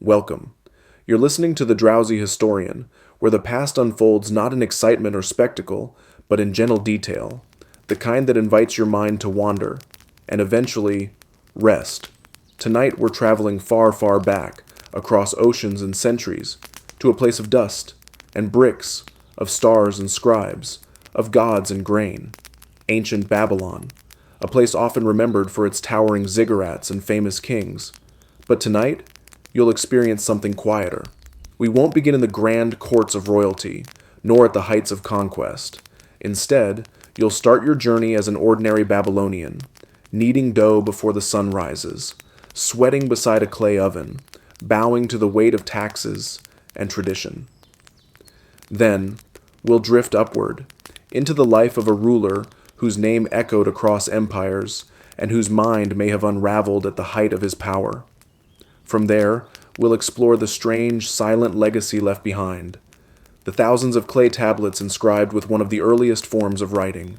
Welcome. You're listening to The Drowsy Historian, where the past unfolds not in excitement or spectacle, but in gentle detail, the kind that invites your mind to wander, and eventually, rest. Tonight we're traveling far, far back, across oceans and centuries, to a place of dust and bricks, of stars and scribes, of gods and grain. Ancient Babylon, a place often remembered for its towering ziggurats and famous kings. But tonight, you'll experience something quieter. We won't begin in the grand courts of royalty, nor at the heights of conquest. Instead, you'll start your journey as an ordinary Babylonian, kneading dough before the sun rises, sweating beside a clay oven, bowing to the weight of taxes and tradition. Then, we'll drift upward, into the life of a ruler whose name echoed across empires, and whose mind may have unraveled at the height of his power. From there, we'll explore the strange, silent legacy left behind, the thousands of clay tablets inscribed with one of the earliest forms of writing.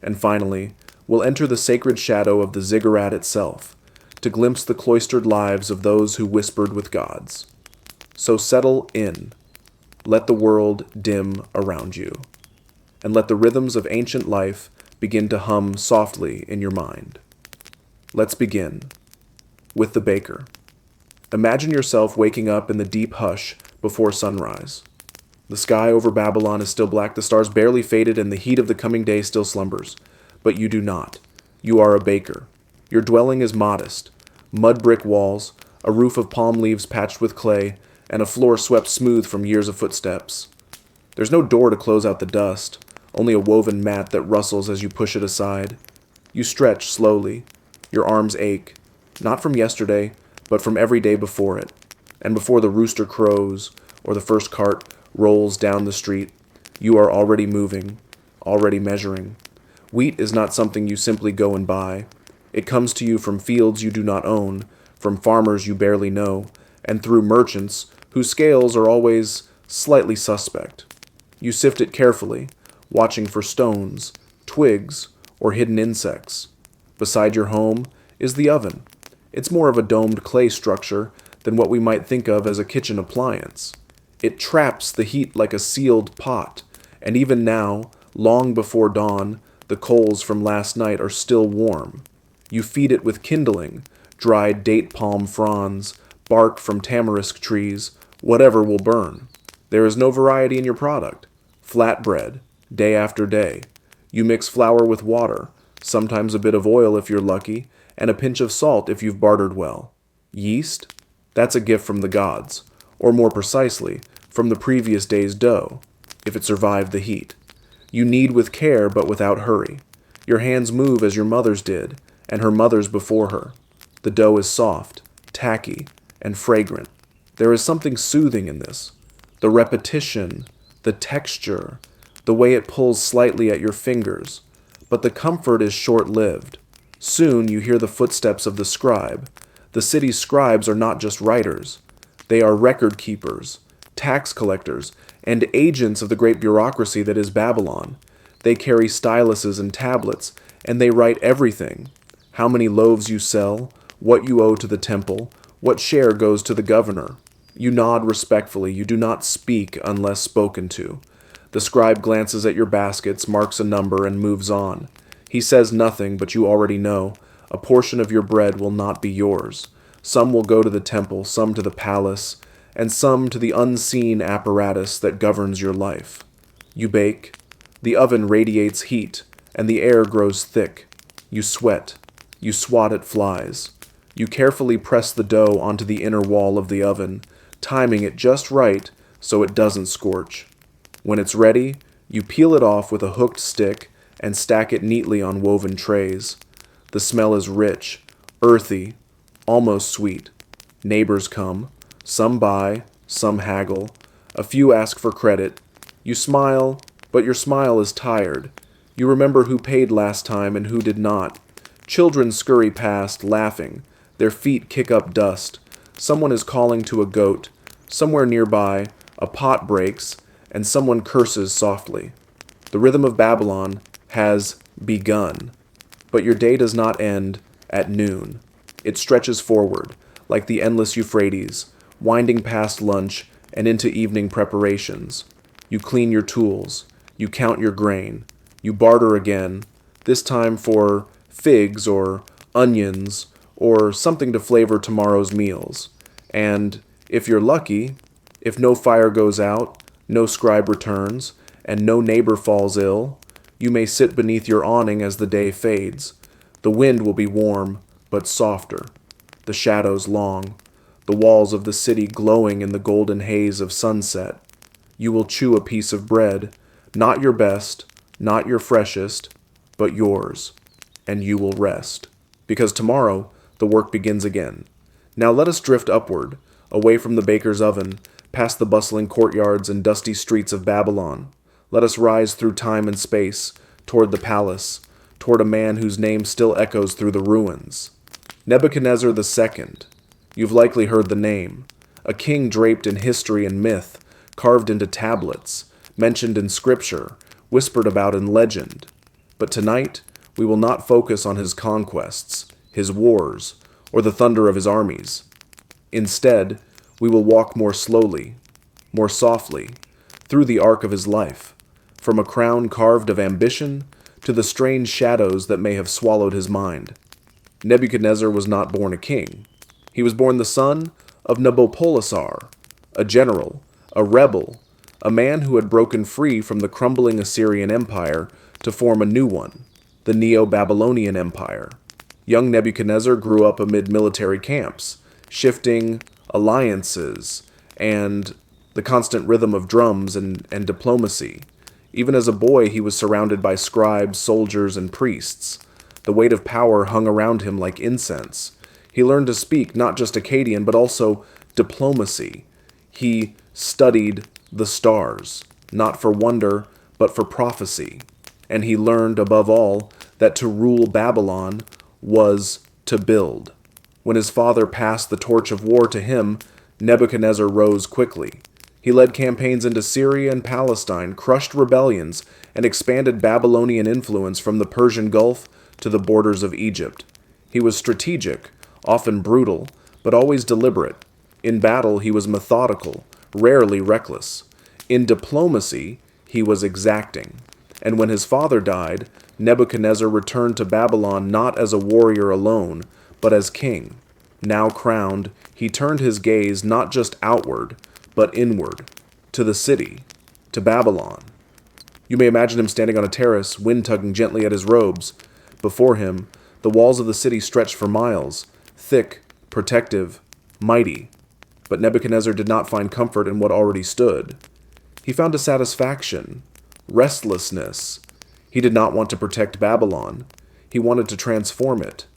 And finally, we'll enter the sacred shadow of the ziggurat itself, to glimpse the cloistered lives of those who whispered with gods. So settle in. Let the world dim around you, and let the rhythms of ancient life begin to hum softly in your mind. Let's begin with the baker. Imagine yourself waking up in the deep hush before sunrise. The sky over Babylon is still black, the stars barely faded, and the heat of the coming day still slumbers. But you do not. You are a baker. Your dwelling is modest. Mud brick walls, a roof of palm leaves patched with clay, and a floor swept smooth from years of footsteps. There's no door to close out the dust, only a woven mat that rustles as you push it aside. You stretch slowly. Your arms ache, not from yesterday, but from every day before it. And before the rooster crows or the first cart rolls down the street, you are already moving, already measuring. Wheat is not something you simply go and buy. It comes to you from fields you do not own, from farmers you barely know, and through merchants whose scales are always slightly suspect. You sift it carefully, watching for stones, twigs, or hidden insects. Beside your home is the oven. It's more of a domed clay structure than what we might think of as a kitchen appliance. It traps the heat like a sealed pot, and even now, long before dawn, the coals from last night are still warm. You feed it with kindling, dried date palm fronds, bark from tamarisk trees, whatever will burn. There is no variety in your product. Flatbread, day after day. You mix flour with water, sometimes a bit of oil if you're lucky, and a pinch of salt if you've bartered well. Yeast? That's a gift from the gods, or more precisely, from the previous day's dough, if it survived the heat. You knead with care but without hurry. Your hands move as your mother's did, and her mother's before her. The dough is soft, tacky, and fragrant. There is something soothing in this. The repetition, the texture, the way it pulls slightly at your fingers. But the comfort is short-lived. Soon you hear the footsteps of the scribe. The city's scribes are not just writers. They are record keepers, tax collectors, and agents of the great bureaucracy that is Babylon. They carry styluses and tablets, and they write everything. How many loaves you sell, what you owe to the temple, what share goes to the governor. You nod respectfully. You do not speak unless spoken to. The scribe glances at your baskets, marks a number, and moves on. He says nothing, but you already know. A portion of your bread will not be yours. Some will go to the temple, some to the palace, and some to the unseen apparatus that governs your life. You bake. The oven radiates heat, and the air grows thick. You sweat. You swat at flies. You carefully press the dough onto the inner wall of the oven, timing it just right so it doesn't scorch. When it's ready, you peel it off with a hooked stick and stack it neatly on woven trays. The smell is rich, earthy, almost sweet. Neighbors come. Some buy, some haggle. A few ask for credit. You smile, but your smile is tired. You remember who paid last time and who did not. Children scurry past, laughing. Their feet kick up dust. Someone is calling to a goat. Somewhere nearby, a pot breaks, and someone curses softly. The rhythm of Babylon has begun. But your day does not end at noon. It stretches forward, like the endless Euphrates, winding past lunch and into evening preparations. You clean your tools, you count your grain, you barter again, this time for figs or onions or something to flavor tomorrow's meals. And if you're lucky, if no fire goes out, no scribe returns, and no neighbor falls ill, you may sit beneath your awning as the day fades. The wind will be warm, but softer, the shadows long, the walls of the city glowing in the golden haze of sunset. You will chew a piece of bread, not your best, not your freshest, but yours, and you will rest. Because tomorrow, the work begins again. Now let us drift upward, away from the baker's oven, past the bustling courtyards and dusty streets of Babylon. Let us rise through time and space, toward the palace, toward a man whose name still echoes through the ruins. Nebuchadnezzar II. You've likely heard the name. A king draped in history and myth, carved into tablets, mentioned in scripture, whispered about in legend. But tonight, we will not focus on his conquests, his wars, or the thunder of his armies. Instead, we will walk more slowly, more softly, through the arc of his life, from a crown carved of ambition to the strange shadows that may have swallowed his mind. Nebuchadnezzar was not born a king. He was born the son of Nabopolassar, a general, a rebel, a man who had broken free from the crumbling Assyrian Empire to form a new one, the Neo-Babylonian Empire. Young Nebuchadnezzar grew up amid military camps, shifting alliances, and the constant rhythm of drums and diplomacy. Even as a boy, he was surrounded by scribes, soldiers, and priests. The weight of power hung around him like incense. He learned to speak not just Akkadian, but also diplomacy. He studied the stars, not for wonder, but for prophecy. And he learned, above all, that to rule Babylon was to build. When his father passed the torch of war to him, Nebuchadnezzar rose quickly. He led campaigns into Syria and Palestine, crushed rebellions, and expanded Babylonian influence from the Persian Gulf to the borders of Egypt. He was strategic, often brutal, but always deliberate. In battle, he was methodical, rarely reckless. In diplomacy, he was exacting. And when his father died, Nebuchadnezzar returned to Babylon not as a warrior alone, but as king. Now crowned, he turned his gaze not just outward, but inward, to the city, to Babylon. You may imagine him standing on a terrace, wind tugging gently at his robes. Before him, the walls of the city stretched for miles, thick, protective, mighty. But Nebuchadnezzar did not find comfort in what already stood. He found a satisfaction, restlessness. He did not want to protect Babylon. He wanted to transform it.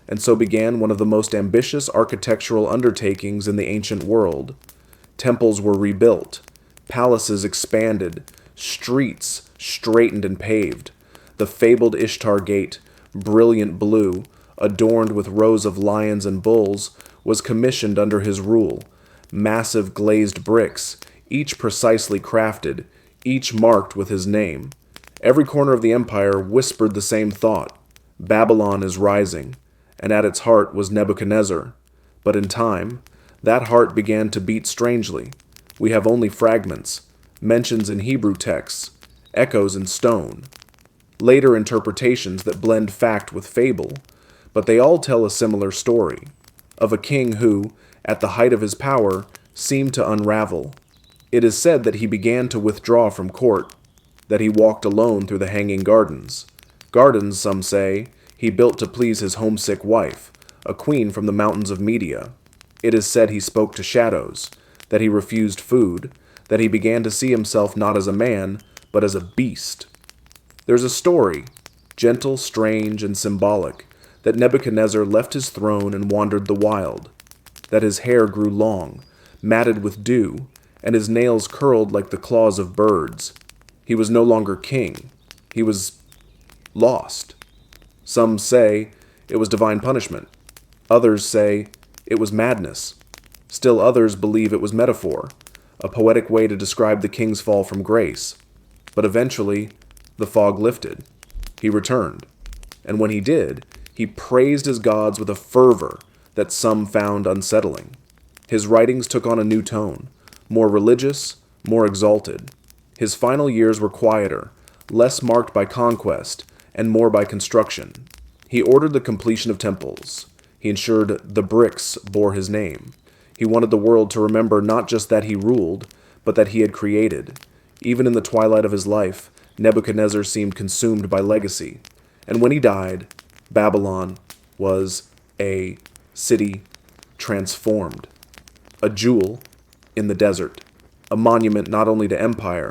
And so began one of the most ambitious architectural undertakings in the ancient world. Temples were rebuilt, palaces expanded, streets straightened and paved. The fabled Ishtar Gate, brilliant blue, adorned with rows of lions and bulls, was commissioned under his rule. Massive glazed bricks, each precisely crafted, each marked with his name. Every corner of the empire whispered the same thought: Babylon is rising, and at its heart was Nebuchadnezzar. But in time, that heart began to beat strangely. We have only fragments, mentions in Hebrew texts, echoes in stone, later interpretations that blend fact with fable, but they all tell a similar story, of a king who, at the height of his power, seemed to unravel. It is said that he began to withdraw from court, that he walked alone through the hanging gardens. Gardens, some say, he built to please his homesick wife, a queen from the mountains of Media. It is said he spoke to shadows, that he refused food, that he began to see himself not as a man, but as a beast. There's a story, gentle, strange, and symbolic, that Nebuchadnezzar left his throne and wandered the wild, that his hair grew long, matted with dew, and his nails curled like the claws of birds. He was no longer king. He was lost. Some say it was divine punishment. Others say it was madness. Still others believe it was metaphor, a poetic way to describe the king's fall from grace. But eventually, the fog lifted. He returned. And when he did, he praised his gods with a fervor that some found unsettling. His writings took on a new tone, more religious, more exalted. His final years were quieter, less marked by conquest, and more by construction. He ordered the completion of temples. He ensured the bricks bore his name. He wanted the world to remember not just that he ruled, but that he had created. Even in the twilight of his life, Nebuchadnezzar seemed consumed by legacy. And when he died, Babylon was a city transformed, a jewel in the desert, a monument not only to empire,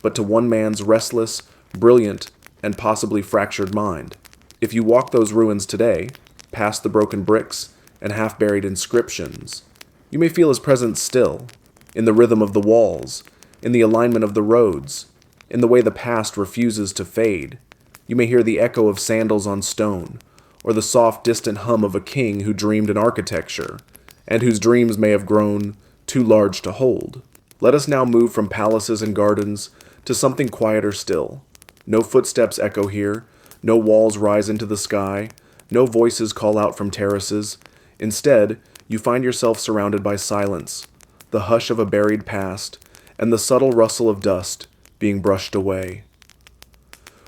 but to one man's restless, brilliant, and possibly fractured mind. If you walk those ruins today, past the broken bricks and half-buried inscriptions, you may feel his presence still, in the rhythm of the walls, in the alignment of the roads, in the way the past refuses to fade. You may hear the echo of sandals on stone, or the soft, distant hum of a king who dreamed in architecture, and whose dreams may have grown too large to hold. Let us now move from palaces and gardens to something quieter still. No footsteps echo here, no walls rise into the sky, no voices call out from terraces. Instead, you find yourself surrounded by silence, the hush of a buried past, and the subtle rustle of dust being brushed away.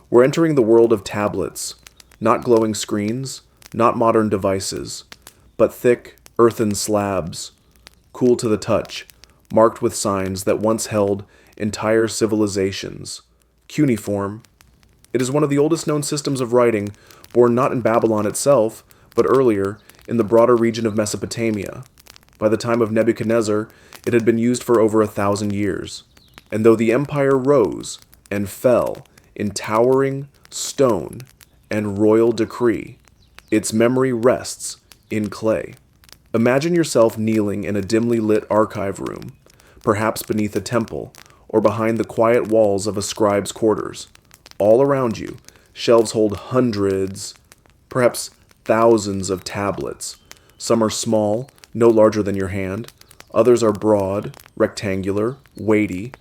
We're entering the world of tablets, not glowing screens, not modern devices, but thick, earthen slabs, cool to the touch, marked with signs that once held entire civilizations. Cuneiform. It is one of the oldest known systems of writing, born not in Babylon itself, but earlier in the broader region of Mesopotamia. By the time of Nebuchadnezzar, it had been used for over 1,000 years. And though the empire rose and fell in towering stone and royal decree, its memory rests in clay. Imagine yourself kneeling in a dimly lit archive room, perhaps beneath a temple, or behind the quiet walls of a scribe's quarters. All around you, shelves hold hundreds, perhaps thousands of tablets. Some are small, no larger than your hand. Others are broad, rectangular, weighty.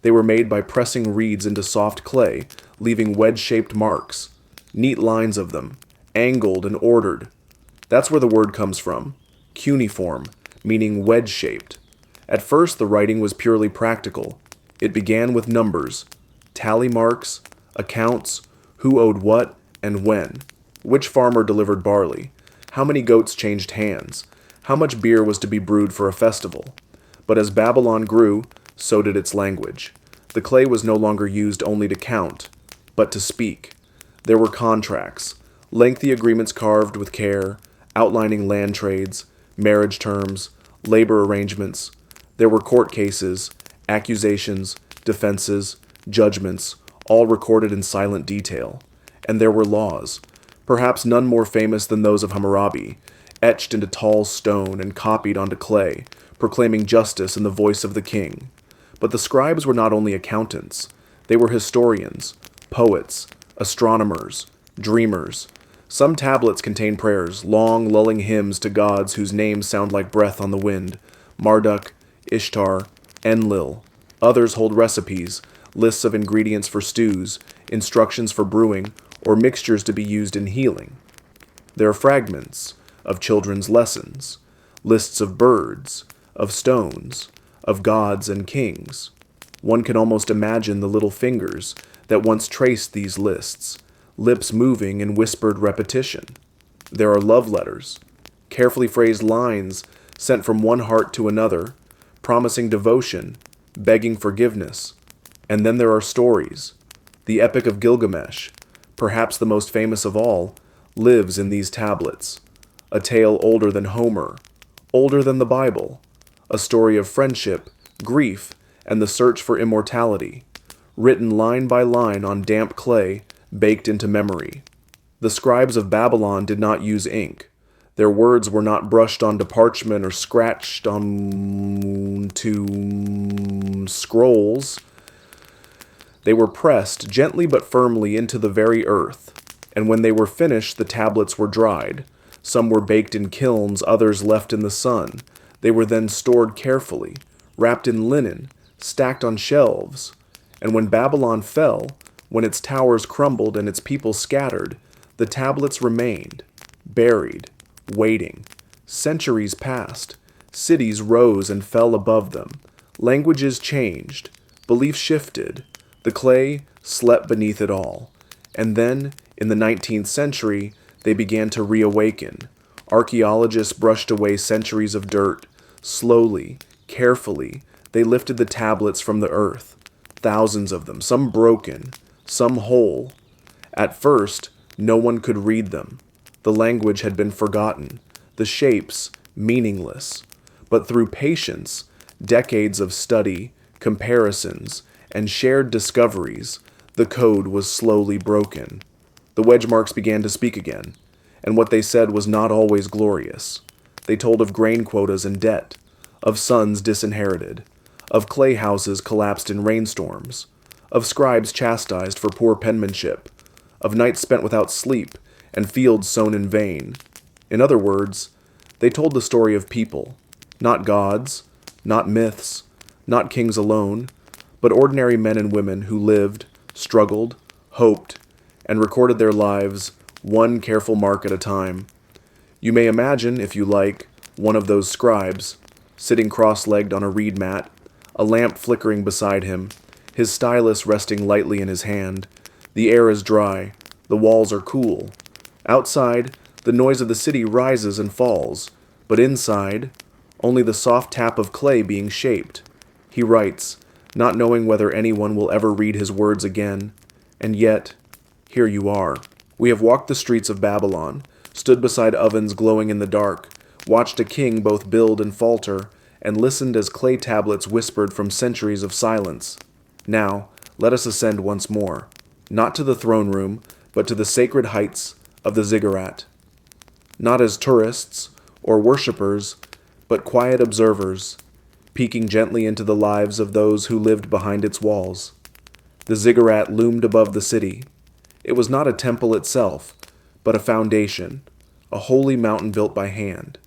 They were made by pressing reeds into soft clay, leaving wedge-shaped marks. Neat lines of them, angled and ordered. That's where the word comes from. Cuneiform, meaning wedge-shaped. At first, the writing was purely practical. It began with numbers, tally marks, accounts, who owed what and when, which farmer delivered barley, how many goats changed hands, how much beer was to be brewed for a festival. But as Babylon grew, so did its language. The clay was no longer used only to count, but to speak. There were contracts, lengthy agreements carved with care, outlining land trades, marriage terms, labor arrangements. There were court cases, accusations, defenses, judgments, all recorded in silent detail. And there were laws, perhaps none more famous than those of Hammurabi, etched into tall stone and copied onto clay, proclaiming justice in the voice of the king. But the scribes were not only accountants. They were historians, poets, astronomers, dreamers. Some tablets contain prayers, long, lulling hymns to gods whose names sound like breath on the wind: Marduk, Ishtar, Enlil. Others hold recipes, lists of ingredients for stews, instructions for brewing, or mixtures to be used in healing. There are fragments of children's lessons, lists of birds, of stones, of gods and kings. One can almost imagine the little fingers that once traced these lists, lips moving in whispered repetition. There are love letters, carefully phrased lines sent from one heart to another, promising devotion, begging forgiveness. And then there are stories. The Epic of Gilgamesh, perhaps the most famous of all, lives in these tablets. A tale older than Homer, older than the Bible. A story of friendship, grief, and the search for immortality, written line by line on damp clay, baked into memory. The scribes of Babylon did not use ink. Their words were not brushed onto parchment or scratched onto scrolls. They were pressed gently but firmly into the very earth, and when they were finished, the tablets were dried. Some were baked in kilns, others left in the sun. They were then stored carefully, wrapped in linen, stacked on shelves. And when Babylon fell, when its towers crumbled and its people scattered, the tablets remained, buried, waiting. Centuries passed. Cities rose and fell above them. Languages changed. Beliefs shifted. The clay slept beneath it all. And then, in the 19th century, they began to reawaken. Archaeologists brushed away centuries of dirt. Slowly, carefully, they lifted the tablets from the earth. Thousands of them, some broken, some whole. At first, no one could read them. The language had been forgotten, the shapes meaningless. But through patience, decades of study, comparisons, and shared discoveries, the code was slowly broken. The wedge marks began to speak again, and what they said was not always glorious. They told of grain quotas and debt, of sons disinherited, of clay houses collapsed in rainstorms, of scribes chastised for poor penmanship, of nights spent without sleep and fields sown in vain. In other words, they told the story of people, not gods, not myths, not kings alone, but ordinary men and women who lived, struggled, hoped, and recorded their lives one careful mark at a time. You may imagine, if you like, one of those scribes, sitting cross-legged on a reed mat, a lamp flickering beside him, his stylus resting lightly in his hand. The air is dry, the walls are cool. Outside, the noise of the city rises and falls, but inside, only the soft tap of clay being shaped. He writes, not knowing whether anyone will ever read his words again, and yet, here you are. We have walked the streets of Babylon, stood beside ovens glowing in the dark, watched a king both build and falter, and listened as clay tablets whispered from centuries of silence. Now, let us ascend once more, not to the throne room, but to the sacred heights of the ziggurat. Not as tourists or worshippers, but quiet observers, peeking gently into the lives of those who lived behind its walls. The ziggurat loomed above the city. It was not a temple itself, but a foundation, a holy mountain built by hand.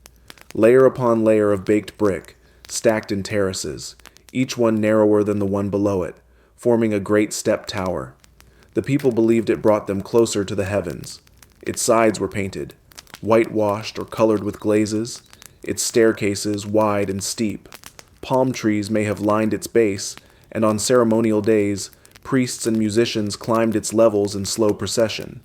Layer upon layer of baked brick, stacked in terraces, each one narrower than the one below it, forming a great step tower. The people believed it brought them closer to the heavens. Its sides were painted, whitewashed or colored with glazes, its staircases wide and steep. Palm trees may have lined its base, and on ceremonial days, priests and musicians climbed its levels in slow procession.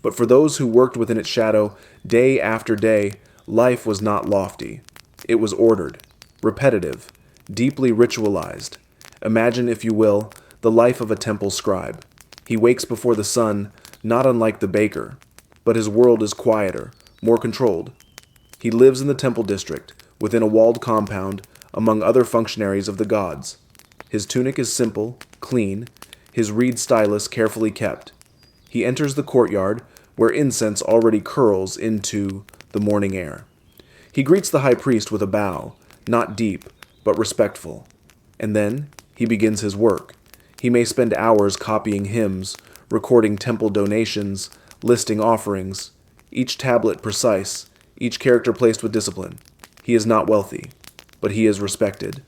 But for those who worked within its shadow, day after day, life was not lofty. It was ordered, repetitive, deeply ritualized. Imagine, if you will, the life of a temple scribe. He wakes before the sun, not unlike the baker, but his world is quieter, more controlled. He lives in the temple district, within a walled compound, among other functionaries of the gods. His tunic is simple, clean, his reed stylus carefully kept. He enters the courtyard, where incense already curls into the morning air. He greets the high priest with a bow, not deep, but respectful. And then he begins his work. He may spend hours copying hymns, recording temple donations, listing offerings, each tablet precise, each character placed with discipline. He is not wealthy, but he is respected.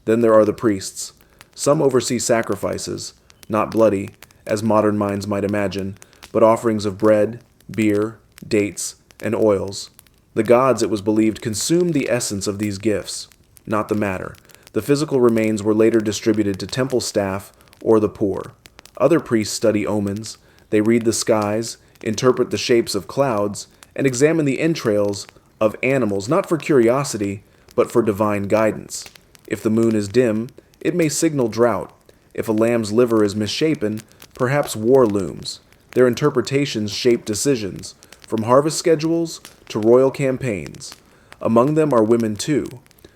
Then there are the priests. Some oversee sacrifices, not bloody, as modern minds might imagine, but offerings of bread, beer, dates, and oils. The gods, it was believed, consumed the essence of these gifts, not the matter. The physical remains were later distributed to temple staff or the poor. Other priests study omens. They read the skies, interpret the shapes of clouds, and examine the entrails of animals, not for curiosity, but for divine guidance. If the moon is dim, it may signal drought. If a lamb's liver is misshapen, perhaps war looms. Their interpretations shape decisions, from harvest schedules to royal campaigns. Among them are women too.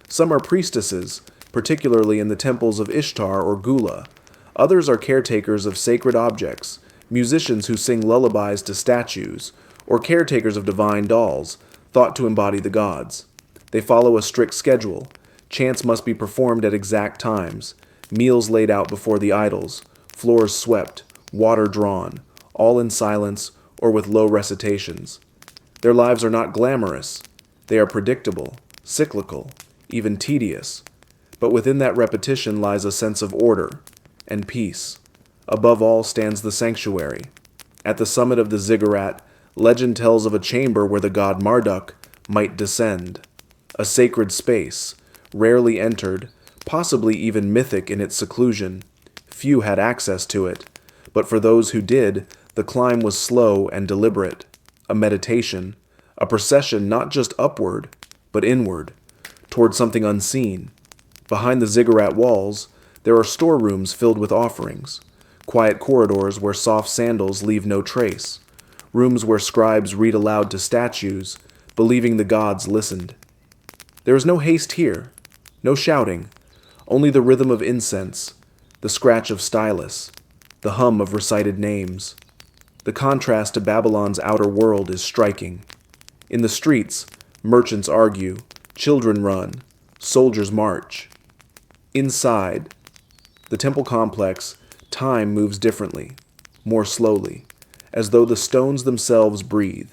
Some are priestesses, particularly in the temples of Ishtar or Gula. Others are caretakers of sacred objects, musicians who sing lullabies to statues, or caretakers of divine dolls, thought to embody the gods. They follow a strict schedule. Chants must be performed at exact times, meals laid out before the idols, floors swept, water drawn, all in silence or with low recitations. Their lives are not glamorous. They are predictable, cyclical, even tedious. But within that repetition lies a sense of order and peace. Above all stands the sanctuary. At the summit of the ziggurat, legend tells of a chamber where the god Marduk might descend. a sacred space, rarely entered, possibly even mythic in its seclusion. Few had access to it, but for those who did, the climb was slow and deliberate, a meditation, a procession not just upward, but inward, toward something unseen. Behind the ziggurat walls, there are storerooms filled with offerings, quiet corridors where soft sandals leave no trace, rooms where scribes read aloud to statues, believing the gods listened. There is no haste here, no shouting, only the rhythm of incense, the scratch of stylus, the hum of recited names. The contrast to Babylon's outer world is striking. In the streets, merchants argue, children run, soldiers march. Inside the temple complex, time moves differently, more slowly, as though the stones themselves breathe.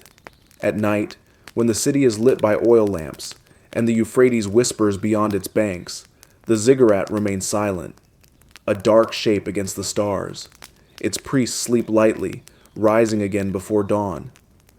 At night, when the city is lit by oil lamps, and the Euphrates whispers beyond its banks, the ziggurat remains silent, a dark shape against the stars. Its priests sleep lightly, rising again before dawn.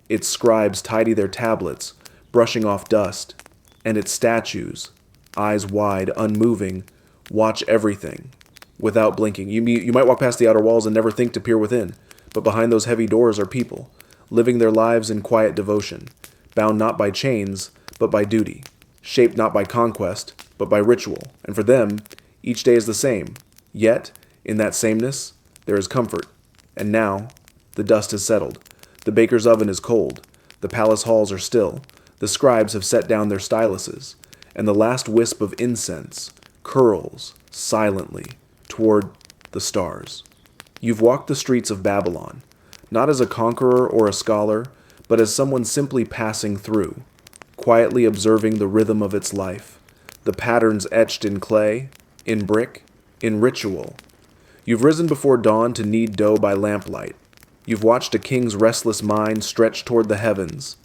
Its scribes tidy their tablets, brushing off dust, and its statues, eyes wide, unmoving, watch everything, without blinking. You might walk past the outer walls and never think to peer within, but behind those heavy doors are people, living their lives in quiet devotion, bound not by chains, but by duty, shaped not by conquest, but by ritual. And for them, each day is the same. Yet, in that sameness, there is comfort. And now, the dust has settled. The baker's oven is cold. The palace halls are still. The scribes have set down their styluses. And the last wisp of incense curls silently toward the stars. You've walked the streets of Babylon, not as a conqueror or a scholar, but as someone simply passing through, quietly observing the rhythm of its life, the patterns etched in clay, in brick, in ritual. You've risen before dawn to knead dough by lamplight. You've watched a king's restless mind stretch toward the heavens.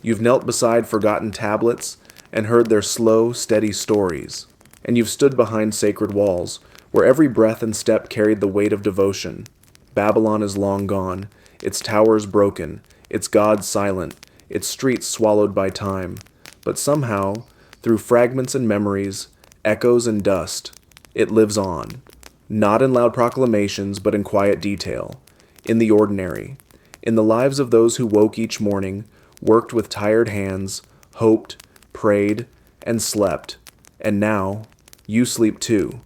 You've knelt beside forgotten tablets and heard their slow, steady stories. And you've stood behind sacred walls, where every breath and step carried the weight of devotion. Babylon is long gone, its towers broken, its gods silent, its streets swallowed by time. But somehow, through fragments and memories, echoes and dust, it lives on. Not in loud proclamations, but in quiet detail, in the ordinary, in the lives of those who woke each morning, worked with tired hands, hoped, prayed, and slept. And now, you sleep too.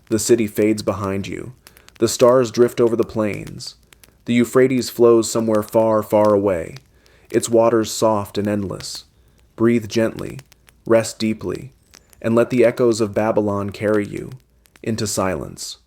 The city fades behind you. The stars drift over the plains. The Euphrates flows somewhere far, far away, its waters soft and endless. Breathe gently, rest deeply, and let the echoes of Babylon carry you into silence.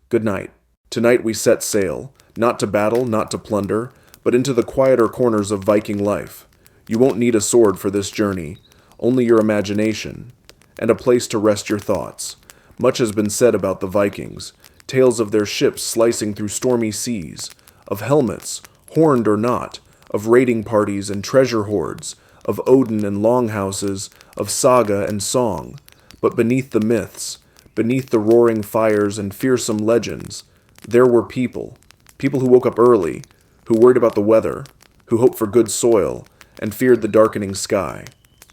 Good night. Tonight we set sail, not to battle, not to plunder, but into the quieter corners of Viking life. You won't need a sword for this journey, only your imagination, and a place to rest your thoughts. Much has been said about the Vikings, tales of their ships slicing through stormy seas, of helmets, horned or not, of raiding parties and treasure hoards, of Odin and longhouses, of saga and song. But beneath the myths, beneath the roaring fires and fearsome legends, there were people who woke up early, who worried about the weather, who hoped for good soil, and feared the darkening sky.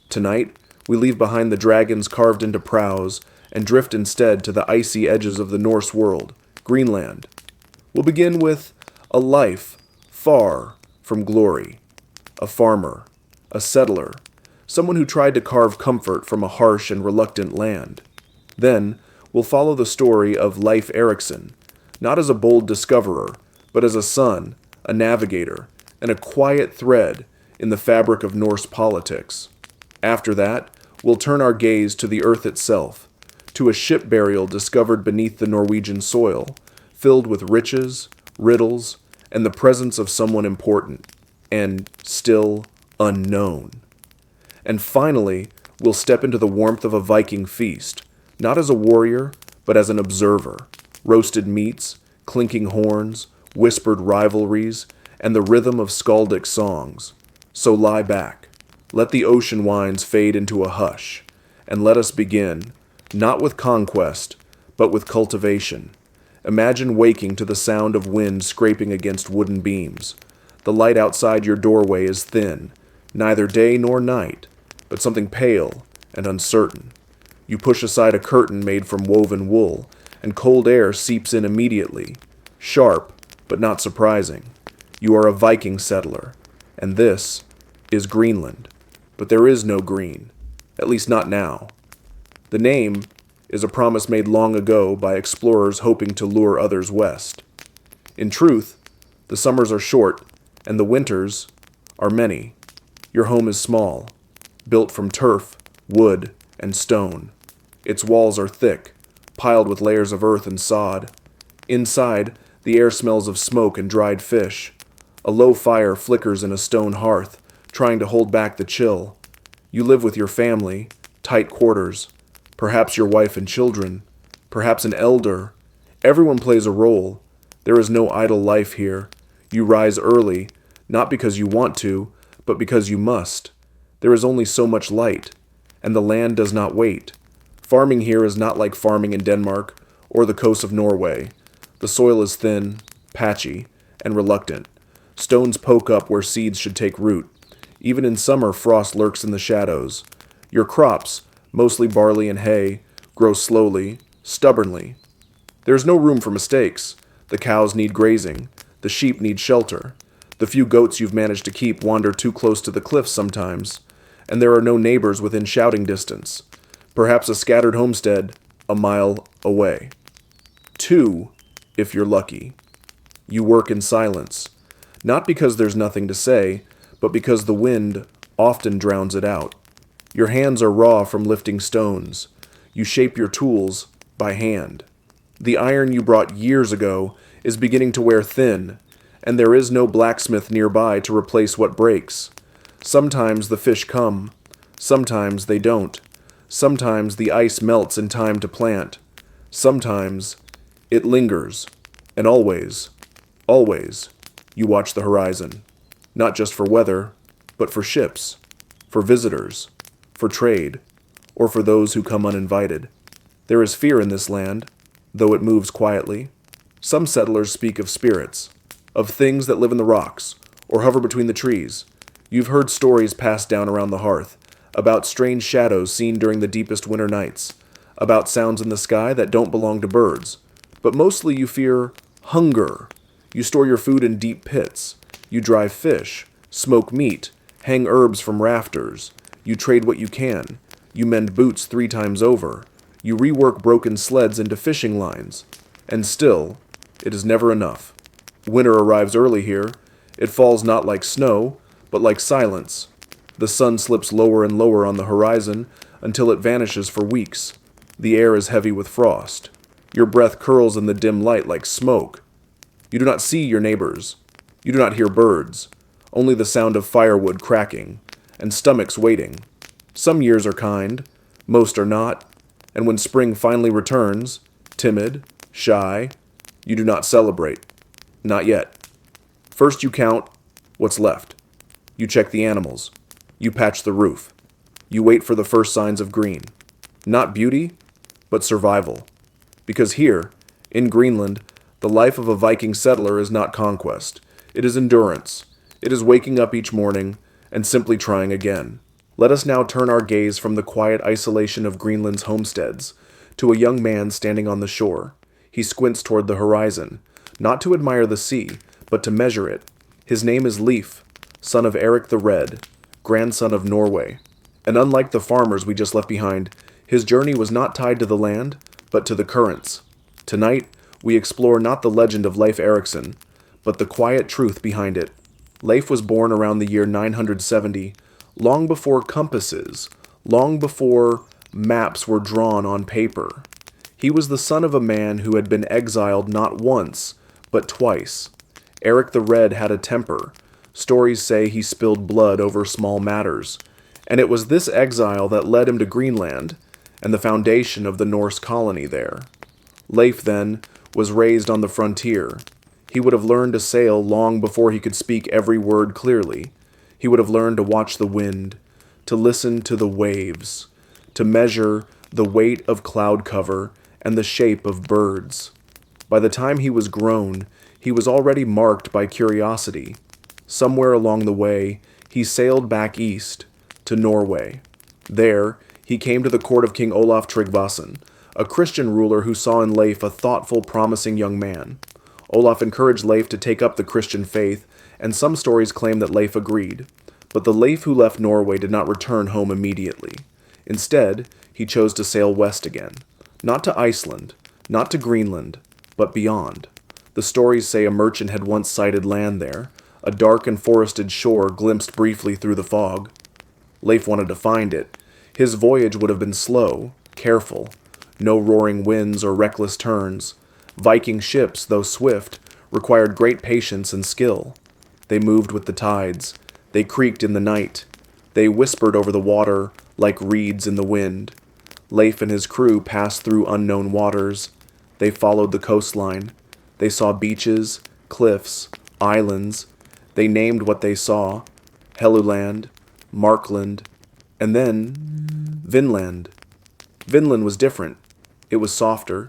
Tonight, we leave behind the dragons carved into prows and drift instead to the icy edges of the Norse world, Greenland. We'll begin with a life far from glory, a farmer, a settler, someone who tried to carve comfort from a harsh and reluctant land. Then, we'll follow the story of Leif Erikson, not as a bold discoverer, but as a son, a navigator, and a quiet thread in the fabric of Norse politics. After that, we'll turn our gaze to the earth itself, to a ship burial discovered beneath the Norwegian soil, filled with riches, riddles, and the presence of someone important, and still unknown. And finally, we'll step into the warmth of a Viking feast, not as a warrior, but as an observer. Roasted meats, clinking horns, whispered rivalries, and the rhythm of skaldic songs. So lie back, let the ocean winds fade into a hush, and let us begin, not with conquest, but with cultivation. Imagine waking to the sound of wind scraping against wooden beams. The light outside your doorway is thin, neither day nor night, but something pale, and uncertain. You push aside a curtain made from woven wool, and cold air seeps in immediately, sharp but not surprising. You are a Viking settler, and this is Greenland. But there is no green, at least not now. The name is a promise made long ago by explorers hoping to lure others west. In truth, the summers are short, and the winters are many. Your home is small, built from turf, wood, and stone. Its walls are thick, piled with layers of earth and sod. Inside, the air smells of smoke and dried fish. A low fire flickers in a stone hearth, trying to hold back the chill. You live with your family, tight quarters, perhaps your wife and children, perhaps an elder. Everyone plays a role. There is no idle life here. You rise early, not because you want to, but because you must. There is only so much light, and the land does not wait. Farming here is not like farming in Denmark or the coast of Norway. The soil is thin, patchy, and reluctant. Stones poke up where seeds should take root. Even in summer, frost lurks in the shadows. Your crops, mostly barley and hay, grow slowly, stubbornly. There is no room for mistakes. The cows need grazing. The sheep need shelter. The few goats you've managed to keep wander too close to the cliffs sometimes, and there are no neighbors within shouting distance. Perhaps a scattered homestead a mile away. 2, if you're lucky. You work in silence, not because there's nothing to say, but because the wind often drowns it out. Your hands are raw from lifting stones. You shape your tools by hand. The iron you brought years ago is beginning to wear thin, and there is no blacksmith nearby to replace what breaks. Sometimes the fish come, sometimes they don't. Sometimes the ice melts in time to plant. Sometimes it lingers. And always, you watch the horizon. Not just for weather, but for ships, for visitors, for trade, or for those who come uninvited. There is fear in this land, though it moves quietly. Some settlers speak of spirits, of things that live in the rocks, or hover between the trees. You've heard stories passed down around the hearth, about strange shadows seen during the deepest winter nights, about sounds in the sky that don't belong to birds. But mostly you fear hunger. You store your food in deep pits. You dry fish, smoke meat, hang herbs from rafters. You trade what you can. You mend boots 3 times over. You rework broken sleds into fishing lines. And still, it is never enough. Winter arrives early here. It falls not like snow, but like silence. The sun slips lower and lower on the horizon until it vanishes for weeks. The air is heavy with frost. Your breath curls in the dim light like smoke. You do not see your neighbors. You do not hear birds. Only the sound of firewood cracking, and stomachs waiting. Some years are kind, most are not, and when spring finally returns, timid, shy, you do not celebrate. Not yet. First you count what's left. You check the animals. You patch the roof. You wait for the first signs of green. Not beauty, but survival. Because here, in Greenland, the life of a Viking settler is not conquest. It is endurance. It is waking up each morning and simply trying again. Let us now turn our gaze from the quiet isolation of Greenland's homesteads to a young man standing on the shore. He squints toward the horizon, not to admire the sea, but to measure it. His name is Leif, son of Eric the Red, grandson of Norway. And unlike the farmers we just left behind, his journey was not tied to the land, but to the currents. Tonight, we explore not the legend of Leif Erikson, but the quiet truth behind it. Leif was born around the year 970, long before compasses, long before maps were drawn on paper. He was the son of a man who had been exiled not once, but twice. Eric the Red had a temper. Stories say he spilled blood over small matters, and it was this exile that led him to Greenland and the foundation of the Norse colony there. Leif, then, was raised on the frontier. He would have learned to sail long before he could speak every word clearly. He would have learned to watch the wind, to listen to the waves, to measure the weight of cloud cover and the shape of birds. By the time he was grown, he was already marked by curiosity. Somewhere along the way, he sailed back east, to Norway. There, He came to the court of King Olaf Tryggvason, a Christian ruler who saw in Leif a thoughtful, promising young man. Olaf encouraged Leif to take up the Christian faith, and some stories claim that Leif agreed. But the Leif who left Norway did not return home immediately. Instead, he chose to sail west again. Not to Iceland, not to Greenland, but beyond. The stories say a merchant had once sighted land there, a dark and forested shore glimpsed briefly through the fog. Leif wanted to find it. His voyage would have been slow, careful, no roaring winds or reckless turns. Viking ships, though swift, required great patience and skill. They moved with the tides. They creaked in the night. They whispered over the water like reeds in the wind. Leif and his crew passed through unknown waters. They followed the coastline. They saw beaches, cliffs, islands. They named what they saw: Helluland, Markland, and then Vinland. Vinland was different. It was softer.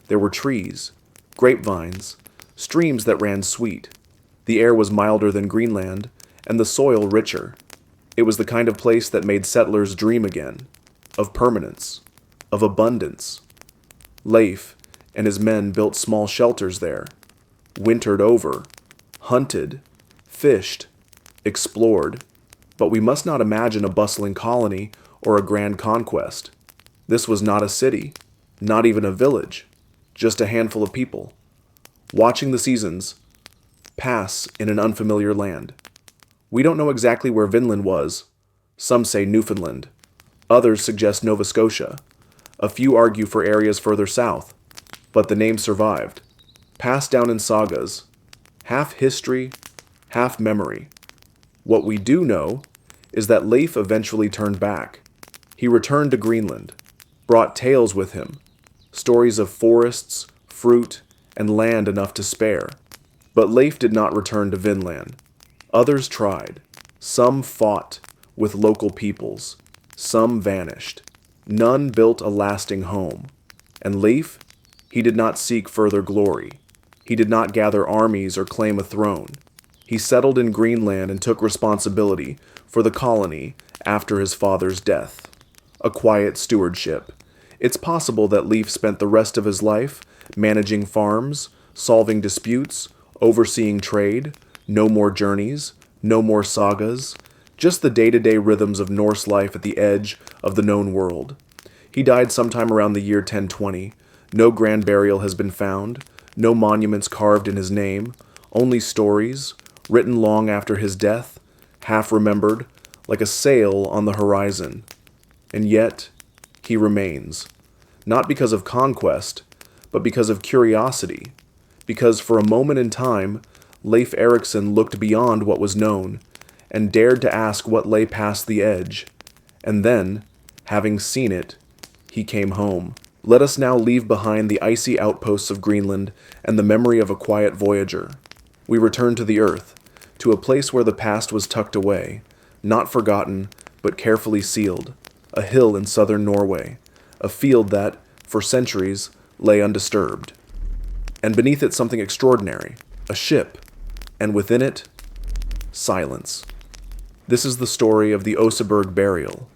There were trees, grapevines, streams that ran sweet. The air was milder than Greenland, and the soil richer. It was the kind of place that made settlers dream again, of permanence, of abundance. Leif and his men built small shelters there, wintered over, hunted, fished, explored. But we must not imagine a bustling colony or a grand conquest. This was not a city, not even a village, just a handful of people, watching the seasons pass in an unfamiliar land. We don't know exactly where Vinland was. Some say Newfoundland. Others suggest Nova Scotia. A few argue for areas further south. But the name survived, passed down in sagas, half history, half memory. What we do know is that Leif eventually turned back. He returned to Greenland, brought tales with him, stories of forests, fruit, and land enough to spare. But Leif did not return to Vinland. Others tried. Some fought with local peoples. Some vanished. None built a lasting home. And Leif, he did not seek further glory. He did not gather armies or claim a throne. He settled in Greenland and took responsibility for the colony after his father's death. A quiet stewardship. It's possible that Leif spent the rest of his life managing farms, solving disputes, overseeing trade. No more journeys, no more sagas, just the day-to-day rhythms of Norse life at the edge of the known world. He died sometime around the year 1020. No grand burial has been found, no monuments carved in his name, only stories, written long after his death, half remembered, like a sail on the horizon. And yet, he remains. Not because of conquest, but because of curiosity. Because for a moment in time, Leif Erikson looked beyond what was known, and dared to ask what lay past the edge. And then, having seen it, he came home. Let us now leave behind the icy outposts of Greenland and the memory of a quiet voyager. We return to the earth, to a place where the past was tucked away, not forgotten, but carefully sealed, a hill in southern Norway, a field that, for centuries, lay undisturbed. And beneath it something extraordinary, a ship, and within it, silence. This is the story of the Oseberg burial.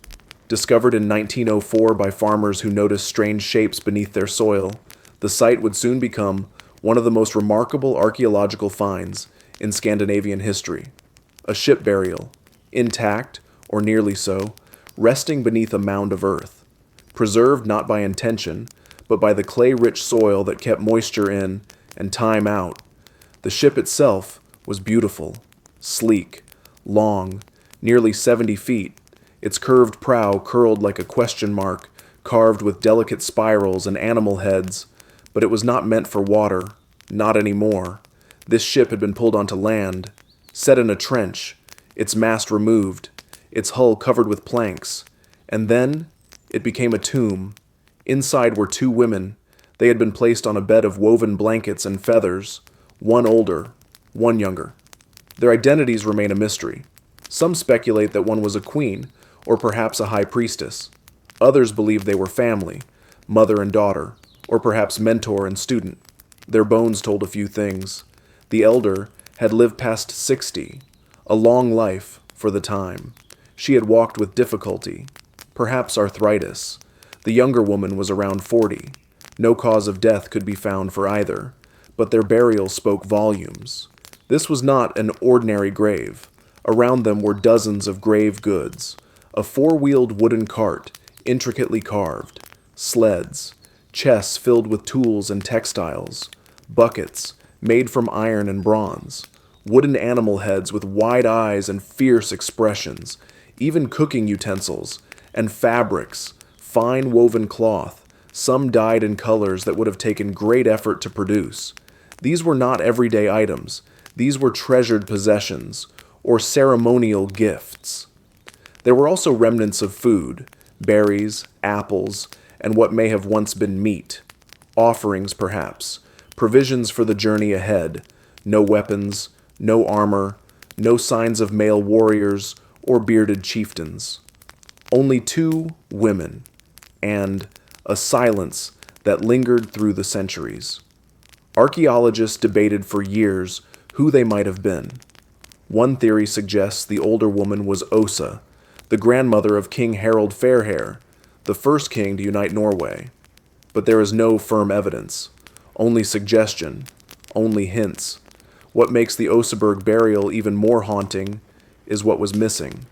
Discovered in 1904 by farmers who noticed strange shapes beneath their soil, the site would soon become one of the most remarkable archaeological finds in Scandinavian history. A ship burial, intact, or nearly so, resting beneath a mound of earth, preserved not by intention, but by the clay-rich soil that kept moisture in and time out. The ship itself was beautiful, sleek, long, nearly 70 feet, its curved prow curled like a question mark, carved with delicate spirals and animal heads, but it was not meant for water, not anymore. This ship had been pulled onto land, set in a trench, its mast removed, its hull covered with planks, and then it became a tomb. Inside were two women. They had been placed on a bed of woven blankets and feathers, one older, one younger. Their identities remain a mystery. Some speculate that one was a queen, or perhaps a high priestess. Others believe they were family, mother and daughter, or perhaps mentor and student. Their bones told a few things. The elder had lived past 60, a long life for the time. She had walked with difficulty. perhaps arthritis. The younger woman was around 40. No cause of death could be found for either, but their burial spoke volumes. This was not an ordinary grave. Around them were dozens of grave goods: a four-wheeled wooden cart, intricately carved, sleds, chests filled with tools and textiles, buckets made from iron and bronze, wooden animal heads with wide eyes and fierce expressions, even cooking utensils, and fabrics, fine woven cloth, some dyed in colors that would have taken great effort to produce. These were not everyday items. These were treasured possessions, or ceremonial gifts. There were also remnants of food: berries, apples, and what may have once been meat. Offerings, perhaps. Provisions for the journey ahead. No weapons, no armor, no signs of male warriors or bearded chieftains. Only two women, and a silence that lingered through the centuries. Archaeologists debated for years who they might have been. One theory suggests the older woman was Osa, the grandmother of King Harald Fairhair, the first king to unite Norway. But there is no firm evidence, only suggestion, only hints. What makes the Oseberg burial even more haunting is what was missing.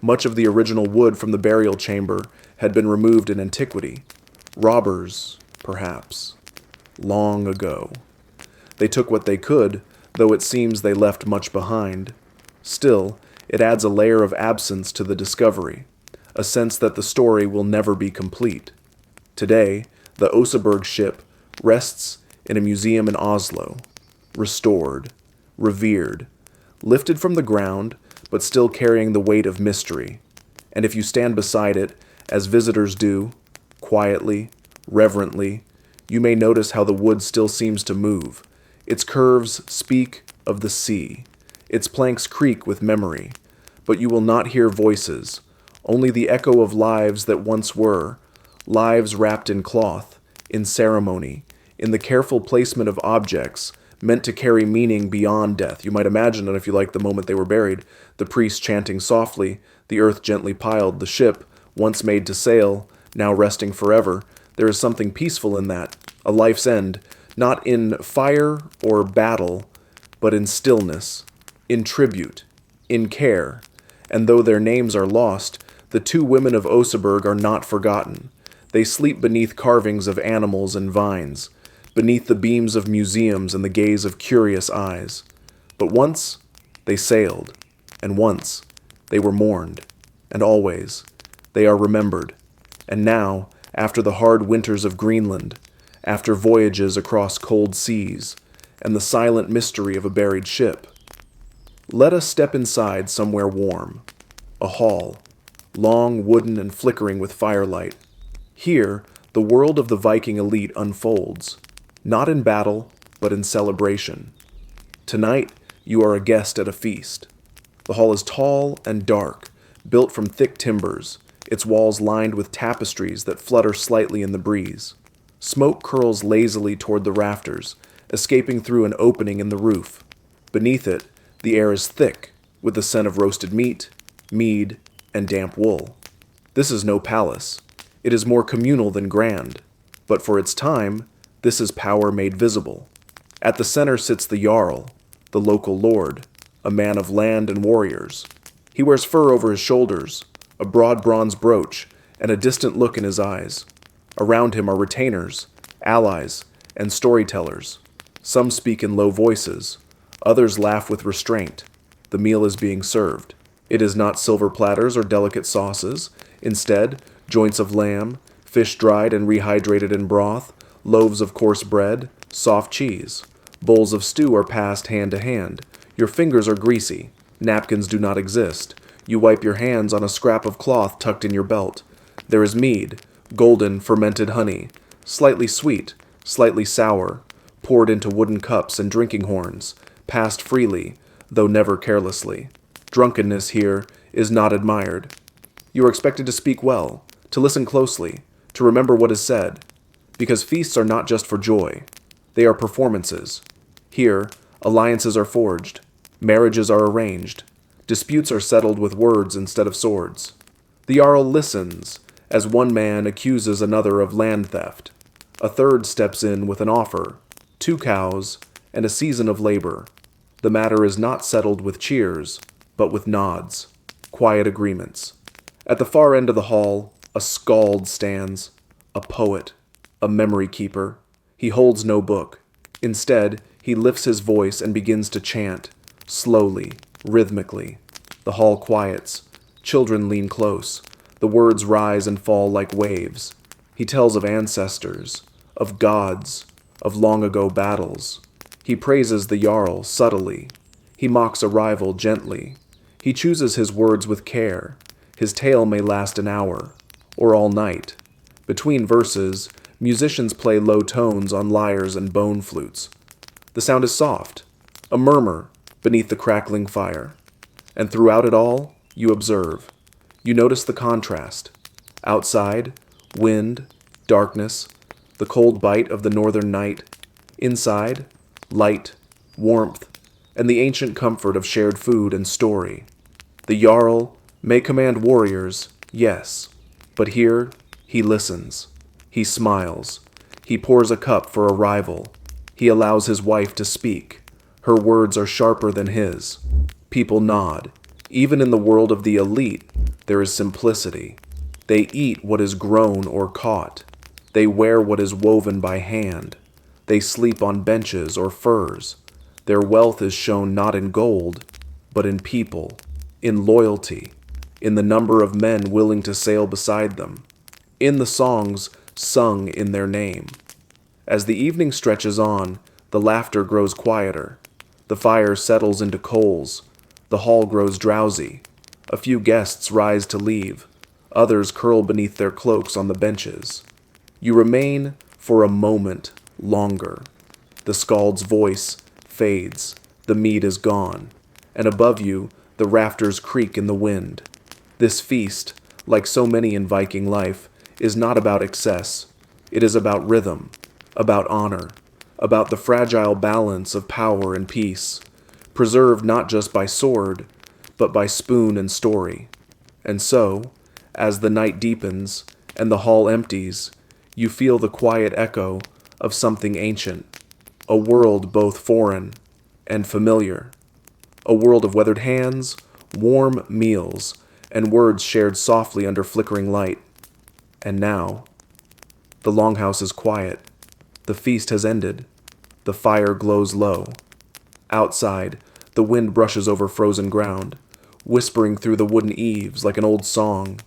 Much of the original wood from the burial chamber had been removed in antiquity. Robbers, perhaps. Long ago. They took what they could, though it seems they left much behind. Still, it adds a layer of absence to the discovery, a sense that the story will never be complete. Today, the Oseberg ship rests in a museum in Oslo, restored, revered, lifted from the ground, but still carrying the weight of mystery. And if you stand beside it, as visitors do, quietly, reverently, you may notice how the wood still seems to move. Its curves speak of the sea. Its planks creak with memory. But you will not hear voices, only the echo of lives that once were, lives wrapped in cloth, in ceremony, in the careful placement of objects meant to carry meaning beyond death. You might imagine that if you like the moment they were buried, the priest chanting softly, the earth gently piled, the ship, once made to sail, now resting forever. There is something peaceful in that, a life's end, not in fire or battle, but in stillness, in tribute, in care. And though their names are lost, the two women of Oseberg are not forgotten. They sleep beneath carvings of animals and vines, beneath the beams of museums and the gaze of curious eyes. But once they sailed, and once they were mourned, and always they are remembered. And now, after the hard winters of Greenland, after voyages across cold seas, and the silent mystery of a buried ship, let us step inside somewhere warm, a hall, long, wooden, and flickering with firelight. Here, the world of the Viking elite unfolds, not in battle, but in celebration. Tonight, you are a guest at a feast. The hall is tall and dark, built from thick timbers, its walls lined with tapestries that flutter slightly in the breeze. Smoke curls lazily toward the rafters, escaping through an opening in the roof. Beneath it, the air is thick, with the scent of roasted meat, mead, and damp wool. This is no palace. It is more communal than grand, but for its time, this is power made visible. At the center sits the Jarl, the local lord, a man of land and warriors. He wears fur over his shoulders, a broad bronze brooch, and a distant look in his eyes. Around him are retainers, allies, and storytellers. Some speak in low voices. Others laugh with restraint. The meal is being served. It is not silver platters or delicate sauces. Instead, joints of lamb, fish dried and rehydrated in broth, loaves of coarse bread, soft cheese. Bowls of stew are passed hand to hand. Your fingers are greasy. Napkins do not exist. You wipe your hands on a scrap of cloth tucked in your belt. There is mead, golden fermented honey, slightly sweet, slightly sour, poured into wooden cups and drinking horns, passed freely, though never carelessly. Drunkenness here is not admired. You are expected to speak well, to listen closely, to remember what is said, because feasts are not just for joy. They are performances. Here, alliances are forged, marriages are arranged, disputes are settled with words instead of swords. The Jarl listens, as one man accuses another of land theft. A third steps in with an offer, 2 cows, and a season of labor. The matter is not settled with cheers, but with nods, quiet agreements. At the far end of the hall, a skald stands, a poet, a memory keeper. He holds no book. Instead, he lifts his voice and begins to chant, slowly, rhythmically. The hall quiets. Children lean close. The words rise and fall like waves. He tells of ancestors, of gods, of long-ago battles. He praises the Jarl subtly. He mocks a rival gently. He chooses his words with care. His tale may last an hour, or all night. Between verses, musicians play low tones on lyres and bone flutes. The sound is soft, a murmur beneath the crackling fire. And throughout it all, you observe. You notice the contrast. Outside, wind, darkness, the cold bite of the northern night. Inside, light, warmth, and the ancient comfort of shared food and story. The Jarl may command warriors, yes, but here he listens. He smiles. He pours a cup for a rival. He allows his wife to speak. Her words are sharper than his. People nod. Even in the world of the elite, there is simplicity. They eat what is grown or caught. They wear what is woven by hand. They sleep on benches or furs. Their wealth is shown not in gold, but in people, in loyalty, in the number of men willing to sail beside them, in the songs sung in their name. As the evening stretches on, the laughter grows quieter. The fire settles into coals. The hall grows drowsy. A few guests rise to leave. Others curl beneath their cloaks on the benches. You remain for a moment longer. The skald's voice fades. The mead is gone. And above you, the rafters creak in the wind. This feast, like so many in Viking life, is not about excess. It is about rhythm, about honor, about the fragile balance of power and peace, preserved not just by sword, but by spoon and story. And so, as the night deepens and the hall empties, you feel the quiet echo of something ancient, a world both foreign and familiar, a world of weathered hands, warm meals, and words shared softly under flickering light. And now, the longhouse is quiet. The feast has ended. The fire glows low. Outside, the wind brushes over frozen ground, whispering through the wooden eaves like an old song.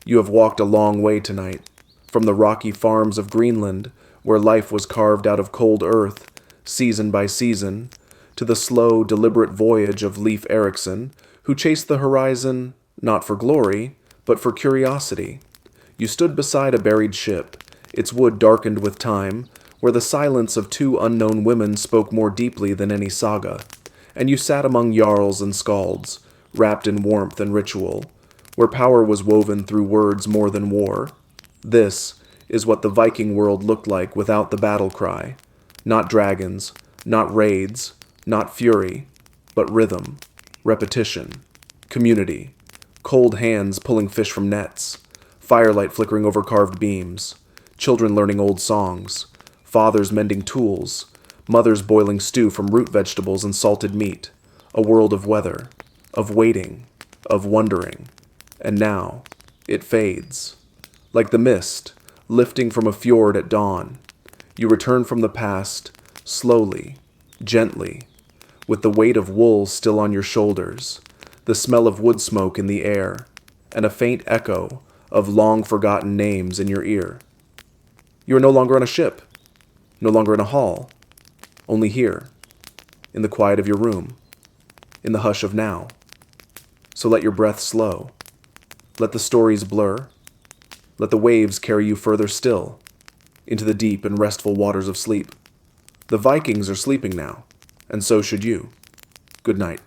You have walked a long way tonight, from the rocky farms of Greenland, where life was carved out of cold earth, season by season, to the slow, deliberate voyage of Leif Erikson, who chased the horizon not for glory, but for curiosity. You stood beside a buried ship, its wood darkened with time, where the silence of 2 unknown women spoke more deeply than any saga. And you sat among jarls and skalds, wrapped in warmth and ritual, where power was woven through words more than war. This is what the Viking world looked like without the battle cry. Not dragons, not raids, not fury, but rhythm, repetition, community, cold hands pulling fish from nets, firelight flickering over carved beams, children learning old songs, fathers mending tools, mothers boiling stew from root vegetables and salted meat, a world of weather, of waiting, of wondering. And now, it fades. Like the mist, lifting from a fjord at dawn, you return from the past, slowly, gently, with the weight of wool still on your shoulders, the smell of wood smoke in the air, and a faint echo of long-forgotten names in your ear. You are no longer on a ship, no longer in a hall, only here, in the quiet of your room, in the hush of now. So let your breath slow. Let the stories blur. Let the waves carry you further still, into the deep and restful waters of sleep. The Vikings are sleeping now, and so should you. Good night.